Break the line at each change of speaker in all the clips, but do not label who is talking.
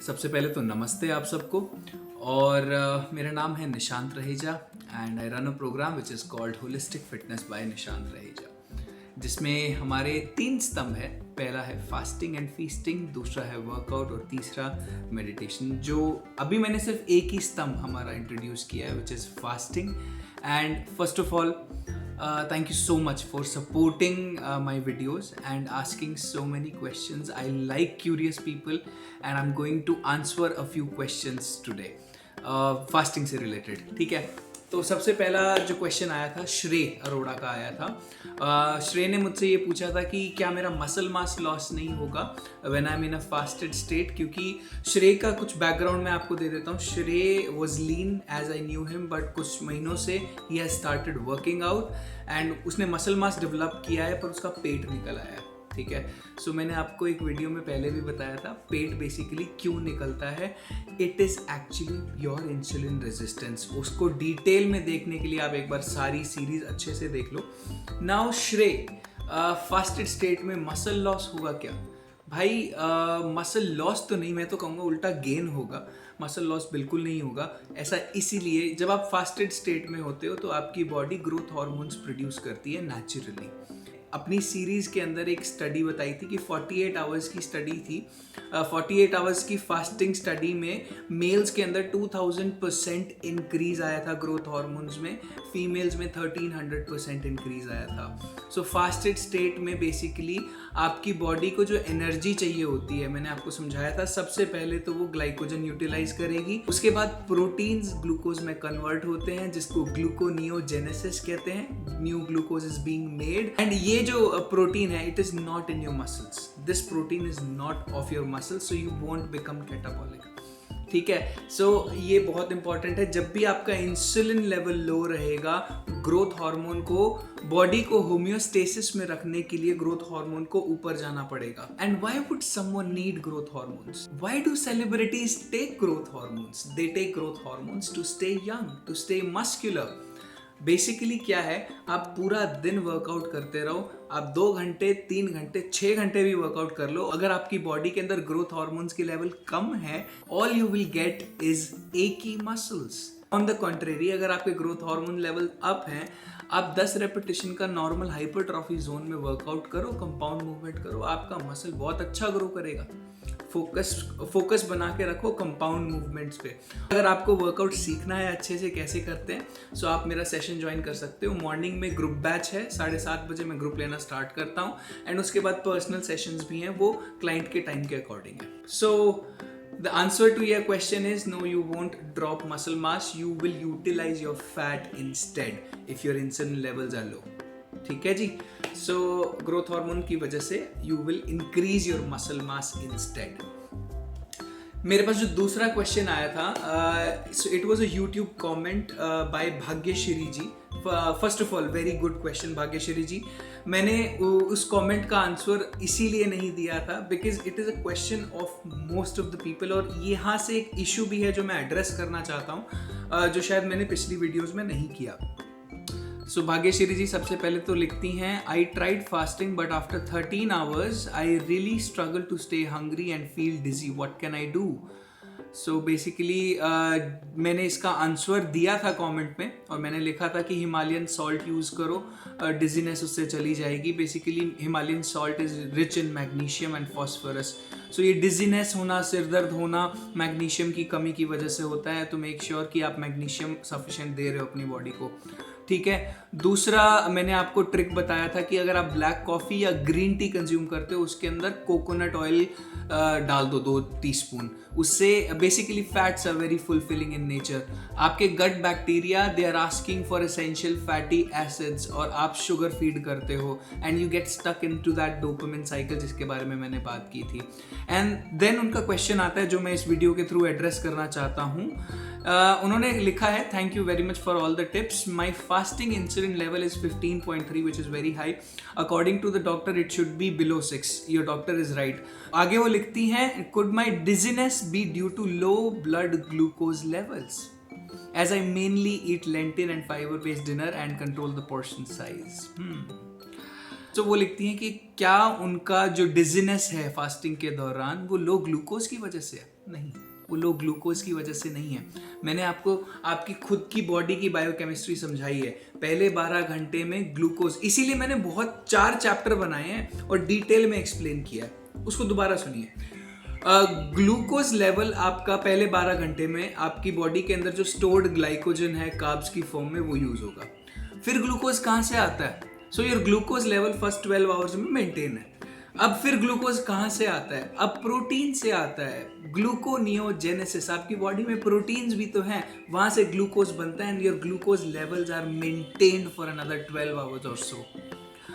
सबसे पहले तो नमस्ते आप सबको। और मेरा नाम है Nishant Raheja and I run a programme which is called holistic fitness by Nishant Raheja, जिसमें हमारे 3 स्तंभ है। पहला है फास्टिंग एंड फीस्टिंग, दूसरा है वर्कआउट और तीसरा मेडिटेशन। जो अभी मैंने सिर्फ एक ही स्तंभ हमारा इंट्रोड्यूस किया है which is fasting. And first of all thank you so much for supporting my videos and asking so many questions. I like curious people and I'm going to answer a few questions today fasting से related। ठीक है, तो सबसे पहला जो question आया था श्रेय अरोड़ा का आया था। श्रेय ने मुझसे ये पूछा था कि क्या मेरा मसल मास लॉस नहीं होगा when I am in a fasted state, क्योंकि श्रेय का कुछ बैकग्राउंड मैं आपको दे देता हूँ। Shrey was lean as I knew him, but कुछ महीनों से ही has started working out and उसने मसल मास डेवलप किया है, पर उसका पेट निकल आया है। ठीक है, सो मैंने आपको एक वीडियो में पहले भी बताया था पेट बेसिकली क्यों निकलता है। It is actually pure insulin resistance. उसको डिटेल में देखने के लिए आप एक बार सारी सीरीज अच्छे से देख लो। नाउ श्रेय, फास्टेड स्टेट में मसल लॉस होगा क्या? भाई मसल लॉस तो नहीं, मैं तो कहूँगा उल्टा गेन होगा। मसल लॉस बिल्कुल नहीं होगा। ऐसा इसीलिए जब आप फास्टेड स्टेट में होते हो तो आपकी बॉडी ग्रोथ हार्मोन्स प्रोड्यूस करती है नेचुरली। अपनी सीरीज़ के अंदर एक स्टडी बताई थी कि 48 आवर्स की स्टडी थी। 48 आवर्स की फास्टिंग स्टडी में मेल्स के अंदर 2000% इंक्रीज आया था ग्रोथ हार्मोन्स में, फीमेल्स में 1300% इंक्रीज आया था। सो फास्टेड स्टेट में बेसिकली आपकी बॉडी को जो एनर्जी चाहिए होती है, मैंने आपको समझाया था, सबसे पहले तो वो ग्लाइकोजन यूटिलाइज करेगी, उसके बाद प्रोटीन्स ग्लूकोज में कन्वर्ट होते हैं जिसको ग्लूकोनियोजेनेसिस कहते हैं। New glucose is being made and ये जो प्रोटीन है it is not in your muscles. This protein is not of your muscles, so you won't become catabolic. ठीक है, सो ये बहुत इंपॉर्टेंट है। जब भी आपका इंसुलिन लेवल लो रहेगा, ग्रोथ हार्मोन को, बॉडी को होम्योस्टेसिस में रखने के लिए ग्रोथ हार्मोन को ऊपर जाना पड़ेगा। And why would someone need growth hormones? Why do celebrities take growth hormones? They take growth hormones to stay young, to stay muscular. Basically क्या है, आप पूरा दिन वर्कआउट करते रहो, आप 2 घंटे 3 घंटे 6 घंटे भी वर्कआउट कर लो, अगर आपकी बॉडी के अंदर ग्रोथ हार्मोन्स की लेवल कम है, all you will get is एकी मसल्स। ऑन द कॉन्ट्रेरी, अगर आपके ग्रोथ हार्मोन लेवल अप हैं, आप 10 रेपिटेशन का नॉर्मल हाइपरट्रॉफी जोन में वर्कआउट करो, कंपाउंड मूवमेंट करो, आपका मसल बहुत अच्छा ग्रो करेगा। फोकस बना के रखो कंपाउंड मूवमेंट्स पे। अगर आपको वर्कआउट सीखना है अच्छे से कैसे करते हैं, सो आप मेरा सेशन ज्वाइन कर सकते हो। मॉर्निंग में ग्रुप बैच है, 7:30 बजे मैं ग्रुप लेना स्टार्ट करता हूँ एंड उसके बाद पर्सनल सेशंस भी हैं, वो क्लाइंट के टाइम के अकॉर्डिंग है। सो the answer to your question is no, you won't drop muscle mass, you will utilize your fat instead if your insulin levels are low। ठीक है जी, सो ग्रोथ हार्मोन की वजह से you will increase your muscle mass instead। मेरे पास जो दूसरा question आया था, it was a YouTube comment by Bhagyashree ji. First of all very good question Bhagyashree ji. मैंने उस कमेंट का आंसर इसीलिए नहीं दिया था because it is a question of most of the people, और यहाँ से एक इशू भी है जो मैं एड्रेस करना चाहता हूँ, जो शायद मैंने पिछली वीडियोज़ में नहीं किया। सो भाग्यश्री जी सबसे पहले तो लिखती हैं, I tried fasting but after 13 hours I really struggle to stay hungry and feel dizzy, what can I do? So basically मैंने इसका आंसर दिया था कमेंट में, और मैंने लिखा था कि हिमालयन सॉल्ट यूज़ करो, डिजीनेस उससे चली जाएगी। Basically Himalayan salt is rich in magnesium and phosphorus. So ये डिजीनेस होना, सिर दर्द होना मैग्नीशियम की कमी की वजह से होता है, तो मेक श्योर कि आप मैग्नीशियम सफिशिएंट दे रहे हो अपनी बॉडी को। ठीक है, दूसरा मैंने आपको ट्रिक बताया था कि अगर आप ब्लैक कॉफ़ी या ग्रीन टी कंज्यूम करते हो उसके अंदर कोकोनट ऑयल डाल दो 2 टीस्पून। उससे basically fats are very fulfilling in nature. आपके gut bacteria they are asking for essential fatty acids, और आप शुगर फीड करते हो and you get stuck into that dopamine cycle जिसके बारे में मैंने बात की थी। एंड देन उनका क्वेश्चन आता है जो मैं इस वीडियो के थ्रू एड्रेस करना चाहता हूँ। उन्होंने लिखा है, thank you very much for all the tips, my fasting insulin level is 15.3 which is very high, according to the doctor it should be below 6, your doctor is right. आगे वो लिखती हैं, could my dizziness be due to low blood glucose levels as I mainly eat lentil and fiber based dinner and control the portion size। तो वो लिखती हैं कि क्या उनका जो डिजीनेस है फास्टिंग के दौरान वो लो ग्लूकोज की वजह से है। नहीं, वो लो ग्लूकोज की वजह से नहीं है। मैंने आपको आपकी खुद की बॉडी की बायोकेमिस्ट्री समझाई है। पहले 12 घंटे में ग्लूकोज, इसीलिए मैंने बहुत 4 चैप्टर बनाए हैं और डिटेल में एक्सप्लेन किया है, उसको दोबारा सुनिए। ग्लूकोज लेवल आपका पहले 12 घंटे में आपकी बॉडी के अंदर जो स्टोर्ड ग्लाइकोजन है कार्ब्स की फॉर्म में वो यूज होगा। फिर ग्लूकोज कहाँ से आता है? So your glucose level first 12 hours में मेंटेन है। अब फिर ग्लूकोज कहाँ से आता है? अब प्रोटीन से आता है। ग्लूकोनियोजेनेसिस, आपकी बॉडी में प्रोटीन्स भी तो हैं, वहां से ग्लूकोज बनता है and your glucose levels are maintained for another 12 hours or so.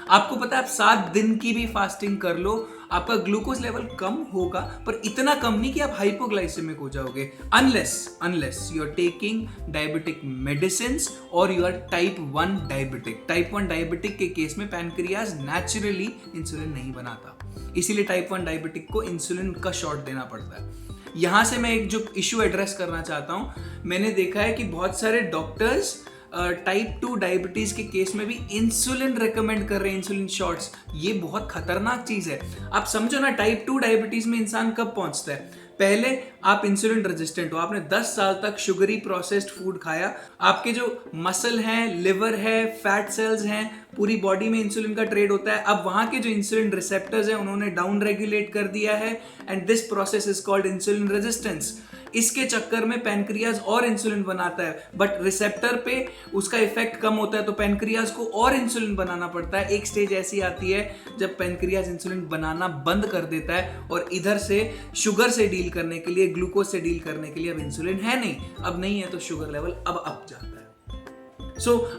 आपको पता है आप 7 दिन की भी फास्टिंग कर लो, आपका ग्लूकोज लेवल कम होगा, पर इतना कम नहीं कि आप हाइपोग्लाइसेमिक हो जाओगे, unless you are taking diabetic medicine और you are type 1 diabetic. Type 1 diabetic के केस में पैनक्रियाज नेचुरली इंसुलिन नहीं बनाता, इसीलिए टाइप 1 डायबिटिक को इंसुलिन का शॉट देना पड़ता है। यहां से मैं एक जो इश्यू एड्रेस करना चाहता हूं, मैंने देखा है कि बहुत सारे डॉक्टर्स टाइप 2 डायबिटीज के केस में भी इंसुलिन रेकमेंड कर रहे हैं, इंसुलिन शॉट्स। ये बहुत खतरनाक चीज है। आप समझो ना, टाइप 2 डायबिटीज में इंसान कब पहुंचता है? पहले आप इंसुलिन रेजिस्टेंट हो, आपने 10 साल तक शुगरी प्रोसेस्ड फूड खाया, आपके जो मसल हैं, लिवर है, फैट सेल्स हैं, पूरी बॉडी में इंसुलिन का ट्रेड होता है। अब वहां के जो इंसुलिन रिसेप्टर्स हैं उन्होंने डाउन रेगुलेट कर दिया है and this process is called insulin resistance. इसके चक्कर में पैनक्रियाज और इंसुलिन बनाता है, बट रिसेप्टर पे उसका इफेक्ट कम होता है, तो पैनक्रियाज को और इंसुलिन बनाना पड़ता है। एक स्टेज ऐसी आती है जब पैनक्रियाज इंसुलिन बनाना बंद कर देता है और इधर से शुगर से डील करने के लिए, ग्लूकोज से डील करने के लिए अब इंसुलिन है नहीं, अब नहीं है तो शुगर लेवल अब अप जाता है।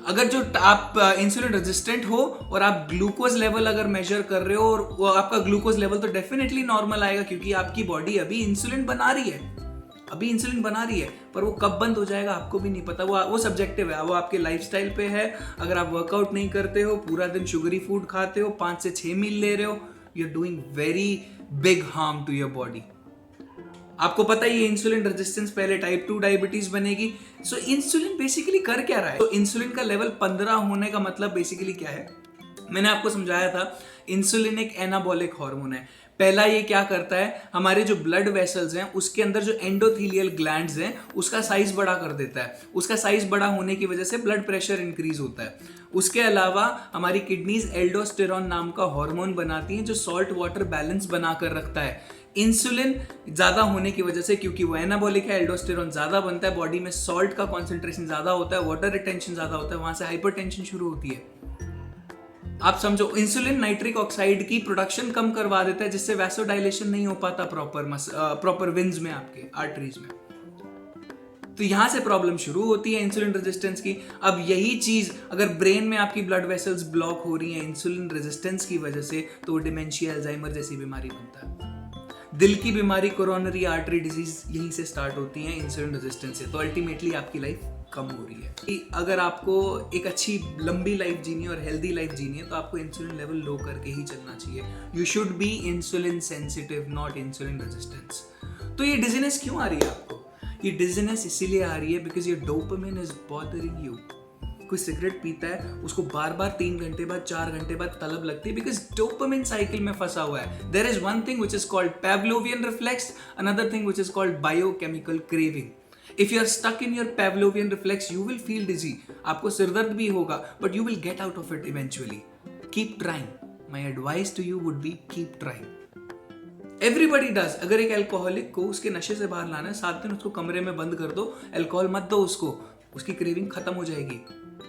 अगर जो आप इंसुलिन रेजिस्टेंट हो और आप ग्लूकोज लेवल अगर मेजर कर रहे हो, और वो आपका ग्लूकोज लेवल तो डेफिनेटली नॉर्मल आएगा, क्योंकि आपकी बॉडी अभी इंसुलिन बना रही है, पर वो कब बंद हो जाएगा आपको भी नहीं पता। वो सब्जेक्टिव है, वो आपके लाइफस्टाइल पे है। अगर आप वर्कआउट नहीं करते हो, पूरा दिन शुगरी फूड खाते हो, 5 से 6 मील ले रहे हो, you are doing very big harm to your body. आपको पता ही है इंसुलिन रेजिस्टेंस पहले टाइप 2 डायबिटीज बनेगी। सो इंसुलिन बेसिकली कर क्या रहा है? तो इंसुलिन का लेवल 15 होने का मतलब बेसिकली क्या है? मैंने आपको समझाया था, इंसुलिन एक एनाबॉलिक हार्मोन है। पहला ये क्या करता है, हमारे जो ब्लड वेसल्स हैं उसके अंदर जो एंडोथेलियल ग्लैंड्स हैं उसका साइज बड़ा कर देता है। उसका साइज बड़ा होने की वजह से ब्लड प्रेशर इंक्रीज होता है। उसके अलावा हमारी किडनीज एल्डोस्टेरॉन नाम का हार्मोन बनाती हैं जो सॉल्ट वाटर बैलेंस बनाकर रखता है। इंसुलिन ज्यादा होने की वजह से, क्योंकि वो एनाबॉलिक है, एल्डोस्टेरॉन ज्यादा बनता है, बॉडी में सॉल्ट का कॉन्सेंट्रेशन ज्यादा होता है, वाटर रिटेंशन ज्यादा होता है, वहां से हाइपरटेंशन शुरू होती है। आप समझो, इंसुलिन नाइट्रिक ऑक्साइड की प्रोडक्शन कम करवा देता है, जिससे वैसोडाइलेशन नहीं हो पाता प्रॉपर वेन्स में, आपके आर्टरीज में। तो यहां से प्रॉब्लम शुरू होती है इंसुलिन रेजिस्टेंस की। अब यही चीज अगर ब्रेन में आपकी ब्लड वेसल्स ब्लॉक हो रही हैं इंसुलिन रेजिस्टेंस की वजह से, तो डिमेंशिया, अल्जाइमर जैसी बीमारी बनता है। दिल की बीमारी, कोरोनरी आर्टरी डिजीज यहीं से स्टार्ट होती हैं, इंसुलिन रेजिस्टेंस से। तो अल्टीमेटली आपकी लाइफ कम हो रही है। अगर आपको एक अच्छी लंबी लाइफ जीनी है और हेल्दी लाइफ जीनी है, तो आपको इंसुलिन लेवल लो करके ही चलना चाहिए। You should be insulin sensitive, not insulin resistance. तो ये डिजीनेस क्यों आ रही है आपको? ये डिजीनेस इसीलिए आ रही है because your dopamine is bothering you. कोई सिगरेट पीता है, उसको बार बार 3 घंटे बाद, 4 घंटे बाद तलब लगती है, बिकॉज डोपामिन साइकिल में फंसा हुआ है। There is one thing which is called Pavlovian reflex, another thing which is called biochemical craving. If you are stuck in your Pavlovian reflex, you will feel dizzy. आपको सिरदर्द भी होगा, but you will get out of it eventually. Keep trying. My advice to you would be keep trying. Everybody does. अगर एक alcoholic को उसके नशे से बाहर लाना है, 7 दिन उसको कमरे में बंद कर दो, अल्कोहल मत दो उसको, उसकी क्रेविंग खत्म हो जाएगी,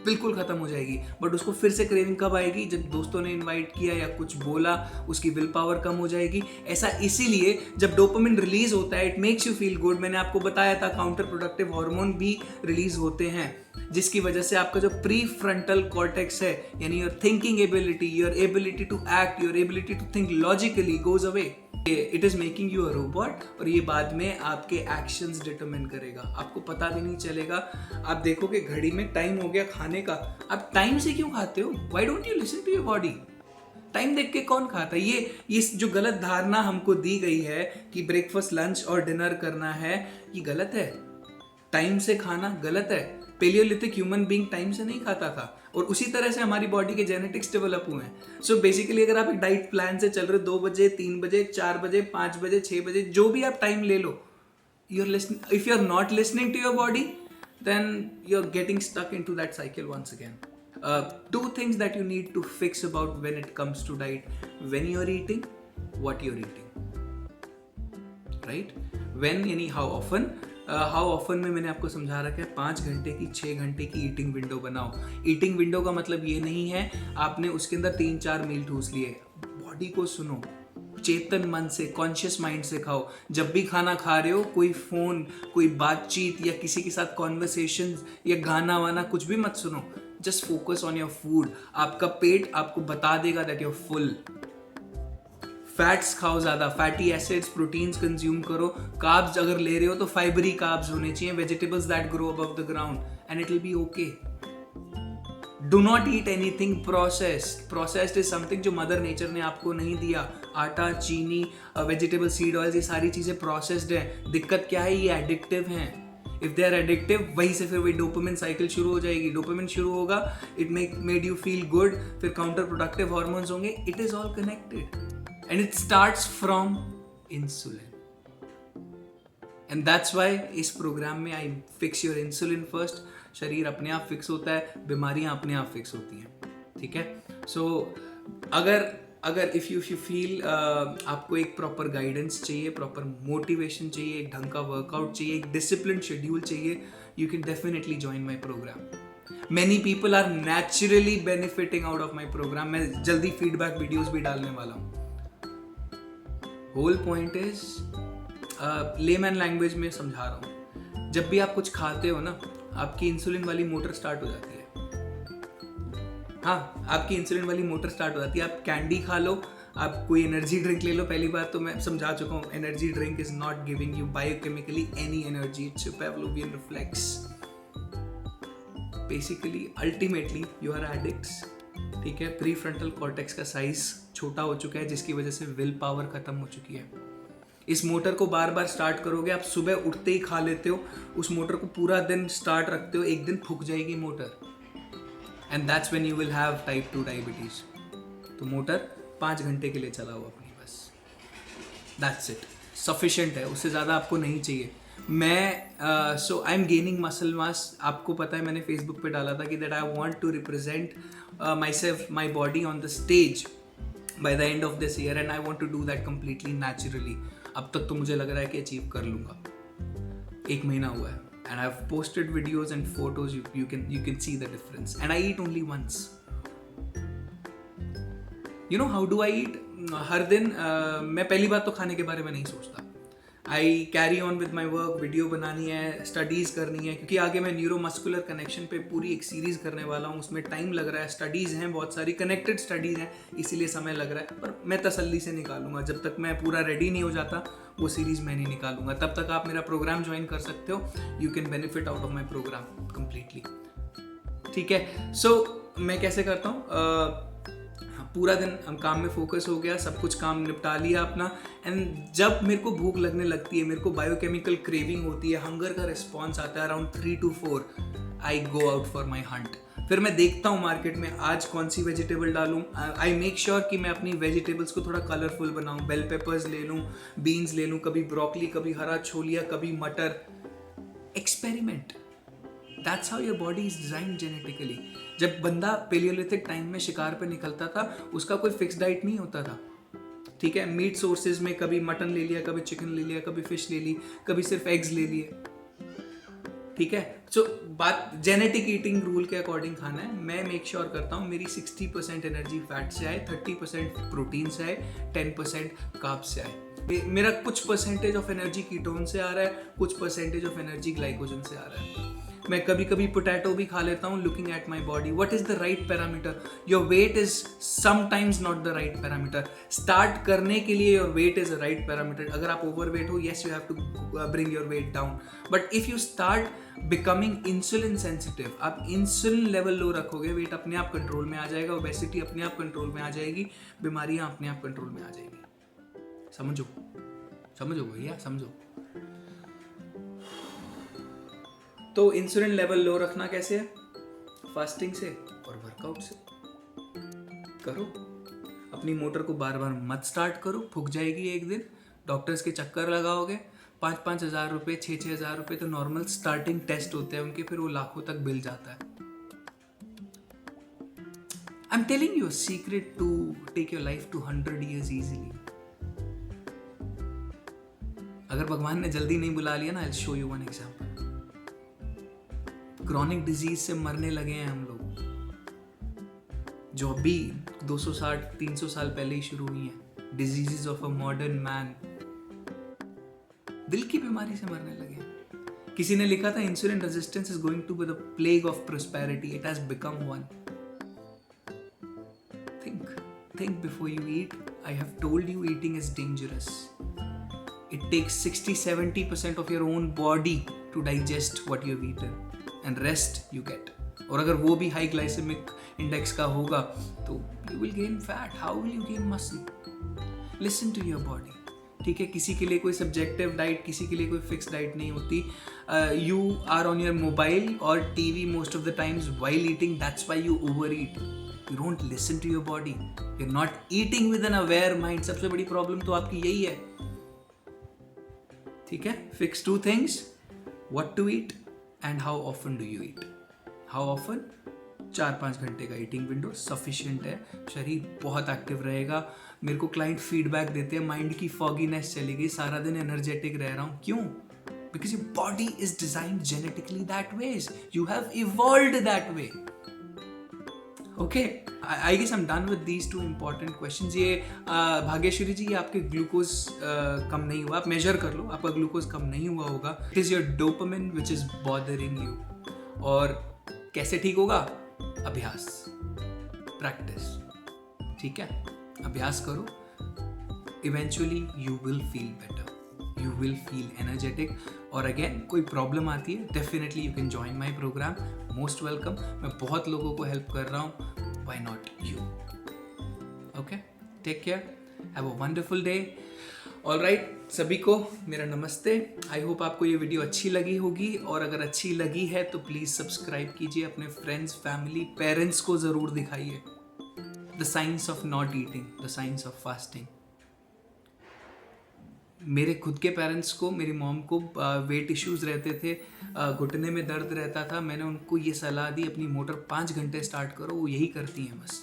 बिल्कुल खत्म हो जाएगी। बट उसको फिर से क्रेविंग कब आएगी? जब दोस्तों ने इनवाइट किया या कुछ बोला, उसकी विल पावर कम हो जाएगी। ऐसा इसीलिए जब डोपामिन रिलीज होता है, it makes you feel good. मैंने आपको बताया था काउंटर प्रोडक्टिव हार्मोन भी रिलीज होते हैं, जिसकी वजह से आपका जो प्री फ्रंटल कॉर्टेक्स है, यानी your thinking ability, your ability to act, your ability to think logically goes away. It is making you a robot, और ये बाद में आपके एक्शंस डिटरमिन करेगा, आपको पता भी नहीं चलेगा। आप देखोगे घड़ी में टाइम हो गया खाने का, आप टाइम से क्यों खाते हो? Why don't you listen to your body? Time देख के कौन खाता है? ये जो गलत धारणा हमको दी गई है कि ब्रेकफास्ट, लंच और डिनर करना है, ये गलत है। टाइम से खाना गलत है। पेलियोलिथिक ह्यूमन बीइंग टाइम से नहीं खाता था, और उसी तरह से हमारी बॉडी के जेनेटिक्स डेवलप हुए हैं। सो बेसिकली अगर आप एक डाइट प्लान से चल रहे हो, 2 बजे, 3 बजे, 4 बजे, 5 बजे, 6 बजे, जो भी आप टाइम ले लो, if you're not listening to your body, then you're getting stuck into that cycle once again. Two things that you need to fix about when it comes to diet: when you're eating, what you're eating, right? When यानी how often. How often में मैंने आपको समझा रखा है, 5 घंटे की 6 घंटे की ईटिंग विंडो बनाओ. ईटिंग विंडो का मतलब ये नहीं है आपने उसके अंदर 3-4 मील ठूस लिए. बॉडी को सुनो, चेतन मन से, कॉन्शियस माइंड से खाओ. जब भी खाना खा रहे हो, कोई फोन, कोई बातचीत या किसी के साथ कॉन्वर्सेशन या गाना वाना कुछ भी मत सुनो. Just focus on your food. आपका पेट आपको बता देगा दैट यूर फुल. फैट्स खाओ ज़्यादा, फैटी एसिड्स, प्रोटीन्स कंज्यूम करो. कार्ब्स अगर ले रहे हो तो फाइबरी कार्ब्स होने चाहिए, vegetables that grow above the ground, and it will be okay. Do not eat anything processed. Processed is something जो मदर नेचर ने आपको नहीं दिया. आटा, चीनी, वेजिटेबल सीड ऑयल्स, ये सारी चीज़ें प्रोसेस्ड हैं. दिक्कत क्या है, ये एडिक्टिव हैं. इफ दे आर एडिक्टिव, वहीं से फिर वही डोपामिन साइकिल शुरू हो जाएगी. डोपामिन शुरू होगा, it made you feel good, फिर काउंटर प्रोडक्टिव हार्मोन्स होंगे. It is all connected. And it starts from insulin. And that's why इस प्रोग्राम में I fix your insulin first. शरीर अपने आप फिक्स होता है, बीमारियां अपने आप फिक्स होती हैं. ठीक है. सो अगर इफ़ यू फील आपको एक प्रॉपर गाइडेंस चाहिए, प्रॉपर मोटिवेशन चाहिए, एक ढंग का वर्कआउट चाहिए, एक डिसिप्लिन शेड्यूल चाहिए, you can definitely join my programme. Many people are naturally benefiting out of my program. मैं जल्दी फीडबैक वीडियोस भी डालने वाला हूँ. Whole point is, layman language में समझा रहा हूँ. जब भी आप कुछ खाते हो ना, आपकी इंसुलिन वाली मोटर स्टार्ट हो जाती है. हाँ, आपकी इंसुलिन वाली मोटर स्टार्ट हो जाती है. आप कैंडी खा लो, आप कोई एनर्जी ड्रिंक ले लो. पहली बात तो मैं समझा चुका हूँ, energy drink is not giving you biochemically any energy. It's your Pavlovian reflex. Basically ultimately you are addicts. ठीक है. प्री फ्रंटल कॉर्टेक्स का साइज छोटा हो चुका है, जिसकी वजह से विल पावर खत्म हो चुकी है. इस मोटर को बार बार स्टार्ट करोगे, आप सुबह उठते ही खा लेते हो, उस मोटर को पूरा दिन स्टार्ट रखते हो, एक दिन फूक जाएगी motor, and that's when you will have type 2 diabetes. तो मोटर 5 घंटे के लिए चलाओ अपनी, बस. दैट्स इट, सफिशिएंट है, उससे ज़्यादा आपको नहीं चाहिए. मैं so I am gaining muscle mass. आपको पता है मैंने फेसबुक पे डाला था कि that I want to represent myself, my body on the stage by the end of this year, and I want to do that completely naturally. अब तक तो मुझे लग रहा है कि अचीव कर लूँगा. 1 महीना हुआ है, and I have posted videos and photos. You can see the difference. And I eat only once. You know how do I eat? हर दिन मैं पहली बात तो खाने के बारे में नहीं सोचता. I carry on with my work. Video बनानी है, स्टडीज़ करनी है, क्योंकि आगे मैं न्यूरोमस्कुलर कनेक्शन पे पूरी एक सीरीज़ करने वाला हूँ. उसमें टाइम लग रहा है, स्टडीज़ हैं, बहुत सारी कनेक्टेड स्टडीज़ हैं, इसीलिए समय लग रहा है. पर मैं तसल्ली से निकालूंगा. जब तक मैं पूरा रेडी नहीं हो जाता, वो सीरीज़ मैं नहीं निकालूंगा. तब तक आप मेरा प्रोग्राम ज्वाइन कर सकते हो. You can benefit out of my programme completely. ठीक है. सो मैं कैसे करता हूँ, पूरा दिन हम काम में फोकस हो गया, सब कुछ काम निपटा लिया अपना, एंड जब मेरे को भूख लगने लगती है, मेरे को बायोकेमिकल क्रेविंग होती है, हंगर का रिस्पॉन्स आता है around 3 to 4, I go out for my Hunt. फिर मैं देखता हूँ मार्केट में आज कौन सी वेजिटेबल डालूँ. आई मेक श्योर कि मैं अपनी वेजिटेबल्स को थोड़ा कलरफुल बनाऊँ. बेल पेपर्स ले लूँ, बीन्स ले लूँ, कभी ब्रोकली, कभी हरा छोलिया, कभी मटर. Experiment. That's how your body is designed genetically. जब बंदा पेलियोलिथिक टाइम में शिकार पे निकलता था, उसका कोई फिक्स डाइट नहीं होता था. ठीक है. मीट सोर्सेज में कभी मटन ले लिया, कभी चिकन ले लिया, कभी फिश ले ली, कभी सिर्फ एग्स ले लिए. ठीक है. सो बात जेनेटिक ईटिंग रूल के अकॉर्डिंग खाना है. मैं मेक श्योर करता हूँ मेरी 60% एनर्जी फैट से आए, 30% प्रोटीन से आए, 10% कार्ब्स से आए. मेरा कुछ परसेंटेज ऑफ एनर्जी कीटोन से आ रहा है, कुछ परसेंटेज ऑफ एनर्जी ग्लाइकोजन से आ रहा है. मैं कभी कभी पोटैटो भी खा लेता हूँ. Looking at my body, what is the right parameter. Your weight is sometimes not the right parameter. Start करने के लिए your weight is a right parameter. अगर आप ओवर वेट हो, yes you have to bring your weight down, but if you start becoming insulin sensitive, आप insulin level low रखोगे, weight अपने आप कंट्रोल में आ जाएगा, ओबेसिटी अपने आप कंट्रोल में आ जाएगी, बीमारियां अपने आप कंट्रोल में आ जाएगी. समझो भैया, समझो. तो इंसुलिन लेवल लो रखना कैसे है? फास्टिंग से और वर्कआउट से. करो, अपनी मोटर को बार बार मत स्टार्ट करो, फूक जाएगी एक दिन. डॉक्टर्स के चक्कर लगाओगे, 5-5 हज़ार रुपये, 6-6 हज़ार रुपये तो नॉर्मल स्टार्टिंग टेस्ट होते हैं उनके, फिर वो लाखों तक बिल जाता है। I am telling you a secret to take your life to 100 years easily. अगर भगवान ने जल्दी नहीं बुला लिया ना, I will show you one example. Chronic disease से मरने लगे हैं हम लोग, जो अभी 260-300 साल पहले ही शुरू हुई हैं। Diseases of a modern man, दिल की बीमारी से मरने लगे हैं। किसी ने लिखा था insulin resistance is going to be the plague of prosperity, it has become one. think before you eat. I have told you eating is dangerous. It takes 60-70% of your own body to digest what you've eaten, and rest you get. और अगर वो भी high glycaemic index का होगा तो you will gain fat. How will you gain muscle? Listen to your body. ठीक है, किसी के लिए कोई सब्जेक्टिव डाइट, किसी के लिए कोई फिक्स डाइट नहीं होती. You are on your mobile or TV most of the times while eating. That's why you overeat. You don't listen to your body. You're not eating with an aware mind. सबसे बड़ी problem तो आपकी यही है. ठीक है, fix 2 things: what to eat and how often do you eat. How often? 4-5 घंटे का ईटिंग विंडो सफिशिएंट है. शरीर बहुत एक्टिव रहेगा. मेरे को क्लाइंट फीडबैक देते हैं, माइंड की फॉगीनेस चली गई, सारा दिन एनर्जेटिक रह रहा हूँ. क्यों? Because your body is designed genetically that ways. You have evolved that way. Okay, I guess I am done with these 2 important questions. ये भाग्यश्री जी, आपके ग्लूकोज कम नहीं हुआ. आप मेजर कर लो, आपका ग्लूकोज कम नहीं हुआ होगा. It is your dopamine which is bothering you. और कैसे ठीक होगा? अभ्यास, प्रैक्टिस. ठीक है, अभ्यास करो. Eventually you will feel better, you will feel energetic. और अगेन कोई प्रॉब्लम आती है, definitely you can join my programme. Most welcome. मैं बहुत लोगों को हेल्प कर रहा हूँ. Why not you? Okay, take care, have a wonderful day. Alright, सभी को मेरा नमस्ते. आई होप आपको ये वीडियो अच्छी लगी होगी, और अगर अच्छी लगी है तो प्लीज़ सब्सक्राइब कीजिए. अपने फ्रेंड्स, फैमिली, पेरेंट्स को ज़रूर दिखाइए the science of not eating, the science of fasting. मेरे खुद के पेरेंट्स को, मेरी मॉम को वेट इश्यूज़ रहते थे, घुटने में दर्द रहता था. मैंने उनको ये सलाह दी, अपनी मोटर 5 घंटे स्टार्ट करो. वो यही करती हैं बस.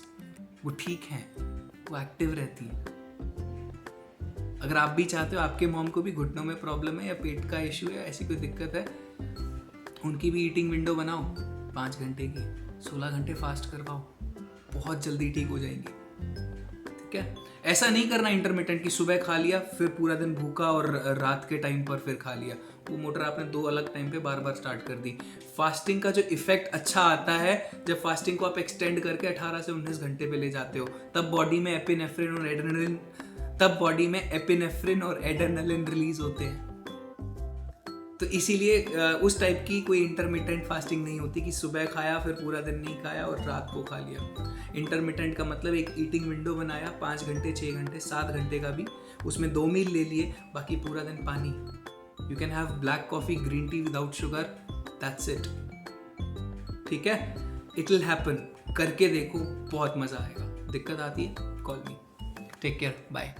वो ठीक हैं, वो एक्टिव रहती हैं. अगर आप भी चाहते हो, आपके मॉम को भी घुटनों में प्रॉब्लम है या पेट का इशू है, ऐसी कोई दिक्कत है, उनकी भी ईटिंग विंडो बनाओ 5 घंटे की. 16 घंटे फास्ट करवाओ, बहुत जल्दी ठीक हो जाएंगी. ठीक है, ऐसा नहीं करना इंटरमिटेंट की सुबह खा लिया फिर पूरा दिन भूखा और रात के टाइम पर फिर खा लिया. वो मोटर आपने 2 अलग टाइम पे बार बार स्टार्ट कर दी. फास्टिंग का जो इफेक्ट अच्छा आता है, जब फास्टिंग को आप एक्सटेंड करके 18 से 19 घंटे पे ले जाते हो, तब बॉडी में एपिनेफ्रिन और एड्रेनलिन रिलीज होते हैं. तो इसीलिए उस टाइप की कोई इंटरमिटेंट फास्टिंग नहीं होती कि सुबह खाया फिर पूरा दिन नहीं खाया और रात को खा लिया. इंटरमिटेंट का मतलब एक ईटिंग विंडो बनाया, 5 घंटे, 6 घंटे, 7 घंटे का भी, उसमें 2 मील ले लिए, बाकी पूरा दिन पानी. You can have black coffee, green tea without sugar, that's it. ठीक है, इट विल हैपन. करके देखो, बहुत मजा आएगा. दिक्कत आती है, call me. Take care, bye.